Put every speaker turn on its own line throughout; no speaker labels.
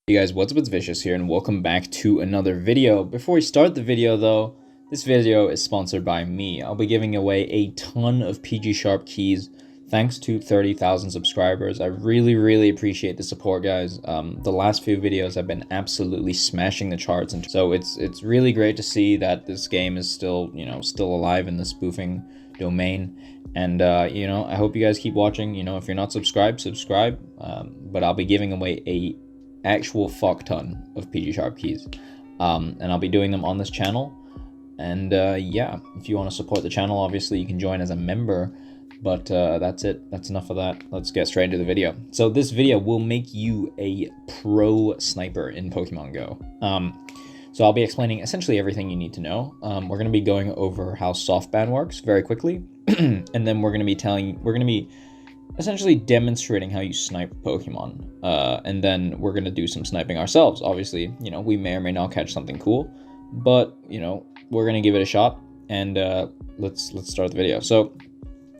Hey guys, what's up? It's Vicious here and welcome back to another video. Before we start the video though, this video is sponsored by me. I'll be giving away a ton of PG Sharp keys thanks to 30,000 subscribers. I really appreciate the support, guys. The last few videos have been absolutely smashing the charts, and so it's really great to see that this game is still alive in the spoofing domain. And I hope you guys keep watching. If you're not subscribed, subscribe. But I'll be giving away a actual fuck ton of PG Sharp keys, and I'll be doing them on this channel. And yeah, if you want to support the channel, obviously you can join as a member. But that's it. That's enough of that. Let's get straight into the video. So this video will make you a pro sniper in Pokemon Go. So I'll be explaining essentially everything you need to know. We're going to be going over how Softband works very quickly, and then we're going to be essentially demonstrating how you snipe Pokemon, and then we're going to do some sniping ourselves. Obviously, we may or may not catch something cool, but we're going to give it a shot. And let's start the video. So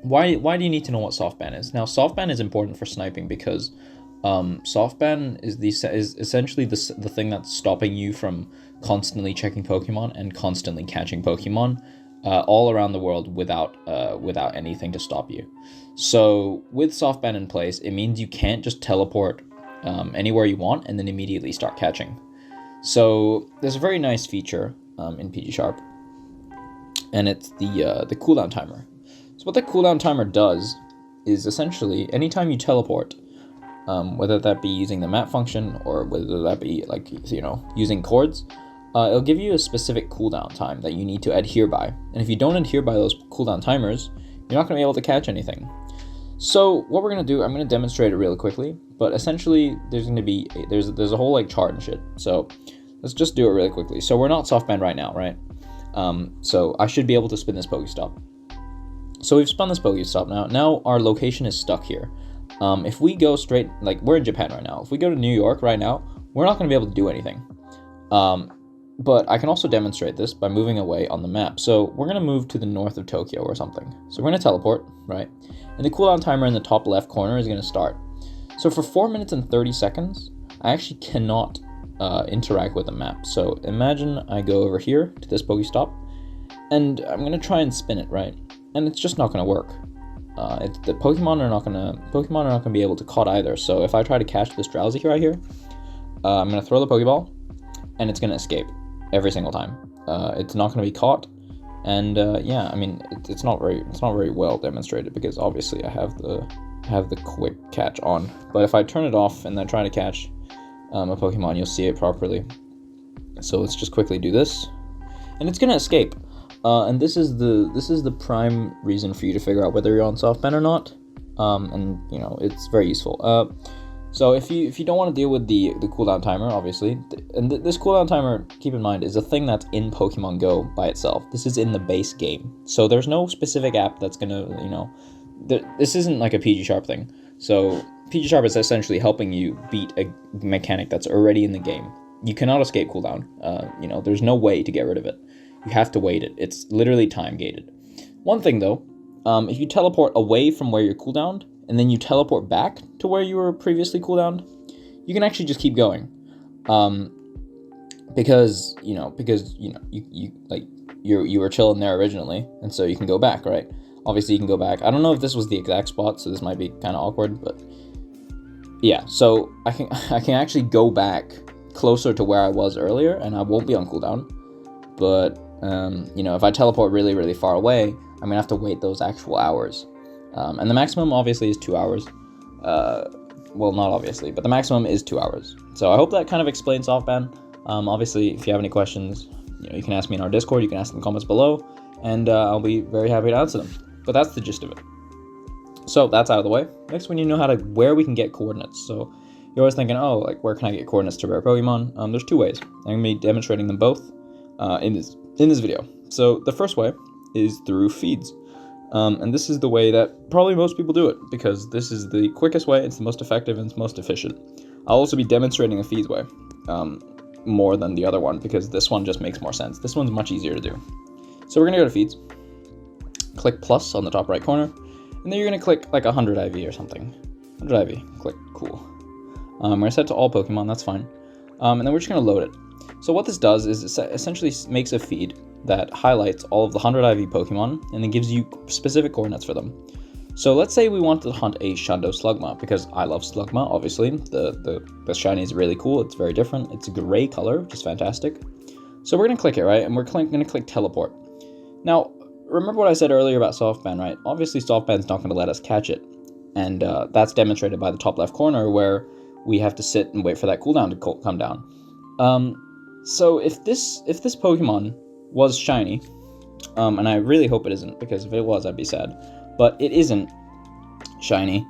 why do you need to know what Softband is? Now, Softband is important for sniping because Softband is essentially the thing that's stopping you from constantly checking Pokemon and constantly catching Pokemon all around the world without anything to stop you. So with Softband in place, it means you can't just teleport anywhere you want and then immediately start catching. So there's a very nice feature in PG Sharp, and it's the Cooldown Timer. So what the Cooldown Timer does is essentially anytime you teleport, whether that be using the map function or whether that be using chords, it'll give you a specific cooldown time that you need to adhere by. And if you don't adhere by those cooldown timers, you're not going to be able to catch anything. So what we're going to do, I'm going to demonstrate it really quickly, but essentially there's going to be there's a whole chart and shit. So let's just do it really quickly. So we're not Softband right now, right? So I should be able to spin this PokéStop. So we've spun this PokéStop now our location is stuck here. If we go straight, we're in Japan right now. If we go to New York right now, we're not going to be able to do anything. But I can also demonstrate this by moving away on the map. So we're going to move to the north of Tokyo or something. So we're going to teleport, right? And the cooldown timer in the top left corner is going to start. So for 4 minutes and 30 seconds, I actually cannot interact with the map. So imagine I go over here to this PokéStop, and I'm going to try and spin it, right? And it's just not going to work. The Pokemon are not going to be able to caught either. So if I try to catch this Drowsy right here, I'm going to throw the Pokeball, and it's going to escape every single time. It's not going to be caught, and yeah, I mean it's not very well demonstrated because obviously I have the quick catch on. But if I turn it off and then try to catch a Pokemon, you'll see it properly. So let's just quickly do this, and it's going to escape. And this is the prime reason for you to figure out whether you're on Softband or not. And it's very useful. So if you don't want to deal with the cooldown timer, obviously, and this cooldown timer, keep in mind, is a thing that's in Pokemon Go by itself. This is in the base game, so there's no specific app that's gonna this isn't like a PG Sharp thing. So PG Sharp is essentially helping you beat a mechanic that's already in the game. You cannot escape cooldown. There's no way to get rid of it. You have to wait it. It's literally time gated. One thing though, if you teleport away from where you're cooldowned and then you teleport back to where you were previously cooldowned, you can actually just keep going, because you were chilling there originally, and so you can go back, right? Obviously you can go back. I don't know if this was the exact spot, so this might be kind of awkward, but yeah. So I can actually go back closer to where I was earlier, and I won't be on cooldown. But if I teleport really far away, I'm gonna have to wait those actual hours. And the maximum obviously is 2 hours. Well, not obviously, but the maximum is 2 hours. So I hope that kind of explains Softband. Obviously, if you have any questions, you can ask me in our Discord, you can ask in the comments below, and I'll be very happy to answer them. But that's the gist of it. So that's out of the way. Next, we need to know where we can get coordinates. So you're always thinking, oh, where can I get coordinates to rare Pokemon? There's two ways. I'm gonna be demonstrating them both in this video. So the first way is through feeds. And this is the way that probably most people do it, because this is the quickest way, it's the most effective, and it's most efficient. I'll also be demonstrating the feeds way more than the other one, because this one just makes more sense. This one's much easier to do. So we're going to go to feeds, click plus on the top right corner, and then you're going to click 100 IV or something. 100 IV, click cool. We're set to all Pokemon, that's fine. and then we're just going to load it. So what this does is it essentially makes a feed that highlights all of the 100 IV Pokemon and then gives you specific coordinates for them. So let's say we wanted to hunt a Shundo Slugma, because I love Slugma, obviously. The shiny is really cool, it's very different. It's a gray color, which is fantastic. So we're going to click it, right? And we're going to click teleport. Now, remember what I said earlier about Softband, right? Obviously, Softband's not going to let us catch it. And that's demonstrated by the top left corner, where we have to sit and wait for that cooldown to come down. So if this Pokemon was shiny, and I really hope it isn't, because if it was, I'd be sad. But it isn't shiny.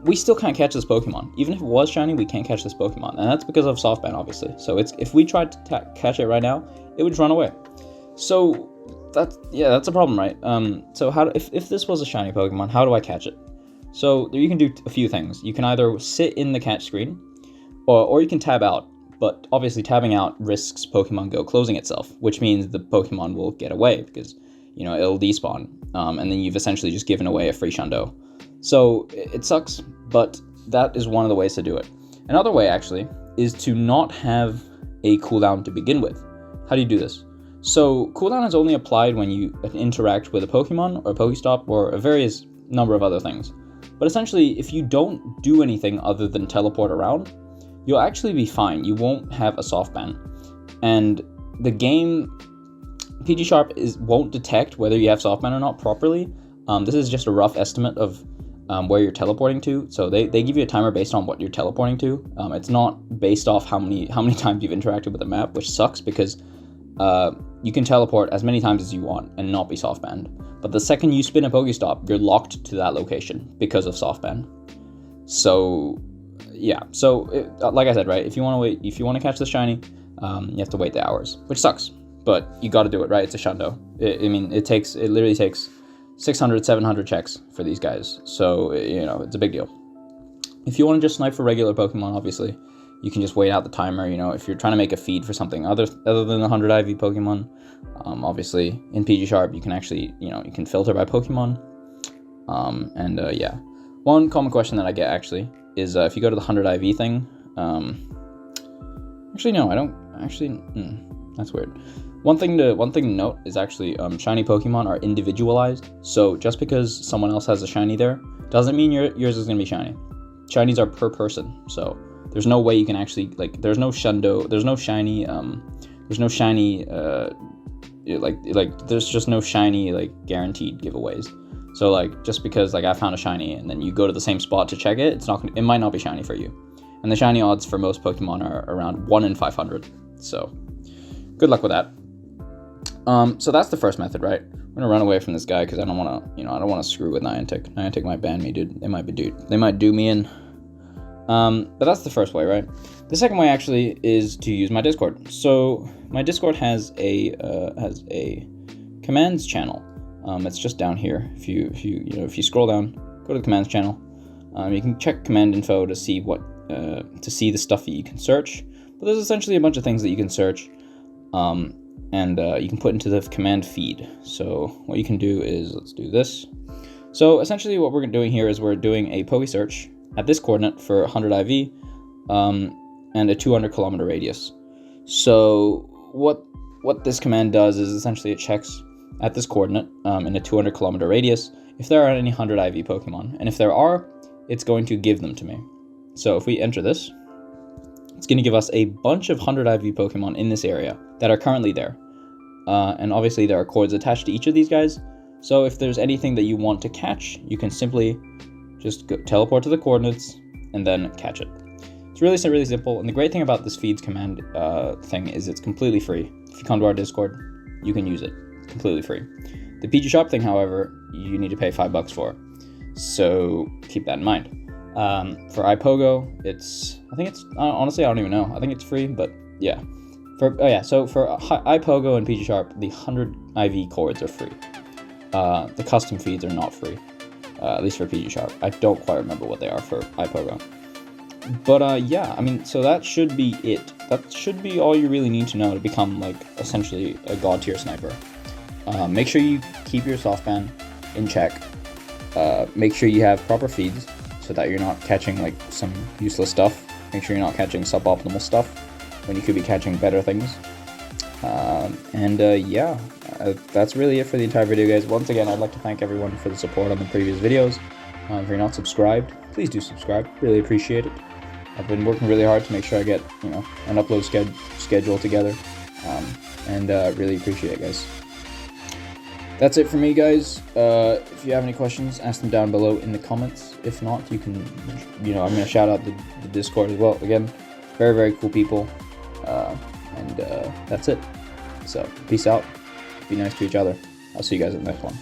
We still can't catch this Pokemon. Even if it was shiny, we can't catch this Pokemon, and that's because of Softband, obviously. So if we tried to catch it right now, it would run away. So that's a problem, right? So if this was a shiny Pokemon, how do I catch it? So you can do a few things. You can either sit in the catch screen, or you can tab out. But obviously, tabbing out risks Pokemon Go closing itself, which means the Pokemon will get away because, you know, it'll despawn, and then you've essentially just given away a free Shundo. So it sucks, but that is one of the ways to do it. Another way, actually, is to not have a cooldown to begin with. How do you do this? So cooldown is only applied when you interact with a Pokemon or a PokéStop or a various number of other things. But essentially, if you don't do anything other than teleport around, you'll actually be fine. You won't have a Softband. And the game, PG Sharp won't detect whether you have Softband or not properly. This is just a rough estimate of where you're teleporting to. So they give you a timer based on what you're teleporting to. It's not based off how many times you've interacted with the map, which sucks because you can teleport as many times as you want and not be Softband. But the second you spin a Pokéstop, you're locked to that location because of Softband. So yeah, so like I said, right, if you want to catch the shiny, you have to wait the hours, which sucks, but you got to do it, right? It's a Shundo. It literally takes 600, 700 checks for these guys, so you know, it's a big deal. If you want to just snipe for regular Pokemon, obviously, you can just wait out the timer. You know, if you're trying to make a feed for something other than the 100 IV Pokemon, obviously in PG Sharp you can actually, you know, you can filter by Pokemon, yeah. One common question that I get actually is if you go to the 100 IV thing, actually no, I don't actually. That's weird. One thing to note is actually shiny Pokemon are individualized. So just because someone else has a shiny there doesn't mean yours is gonna be shiny. Shinies are per person, so there's no way you can actually, like, there's no Shundo, there's no shiny, there's just no shiny like guaranteed giveaways. So like, just because like I found a shiny and then you go to the same spot to check it, it might not be shiny for you. And the shiny odds for most Pokemon are around 1 in 500. So good luck with that. So that's the first method, right? I'm gonna run away from this guy because I don't want to screw with Niantic. Niantic might ban me, dude. They might do me in. But that's the first way, right? The second way actually is to use my Discord. So my Discord has a commands channel. It's just down here. If you scroll down, go to the commands channel. You can check command info to see the stuff that you can search. But there's essentially a bunch of things that you can search, and you can put into the command feed. So what you can do is, let's do this. So essentially what we're doing here is we're doing a Poke search at this coordinate for 100 IV, and a 200 kilometer radius. So what this command does is essentially it checks at this coordinate in a 200 kilometer radius if there are any 100 IV Pokemon, and if there are, it's going to give them to me. So if we enter this, it's going to give us a bunch of 100 IV Pokemon in this area that are currently there, and obviously there are coords attached to each of these guys. So if there's anything that you want to catch, you can simply just teleport to the coordinates and then catch it. It's really simple, and the great thing about this feeds command thing is it's completely free. If you come to our Discord, you can use it. It's completely free. The PG Shop thing, however, you need to pay $5 for, so keep that in mind. For iPogo, honestly, I don't even know. I think it's free, but yeah. So for iPogo and PG Sharp, the 100 IV coords are free. The custom feeds are not free, at least for PG Sharp. I don't quite remember what they are for iPogo. But yeah, I mean, so that should be it. That should be all you really need to know to become, like, essentially a god tier sniper. Make sure you keep your Softband in check. Make sure you have proper feeds so that you're not catching like some useless stuff. Make sure you're not catching suboptimal stuff when you could be catching better things. Yeah, that's really it for the entire video, guys. Once again, I'd like to thank everyone for the support on the previous videos. If you're not subscribed, please do subscribe. Really appreciate it. I've been working really hard to make sure I get, an upload schedule together, really appreciate it, guys. That's it for me, guys. If you have any questions, ask them down below in the comments. If not, you can, I'm going to shout out the Discord as well. Again, very, very cool people. That's it. So, peace out. Be nice to each other. I'll see you guys in the next one.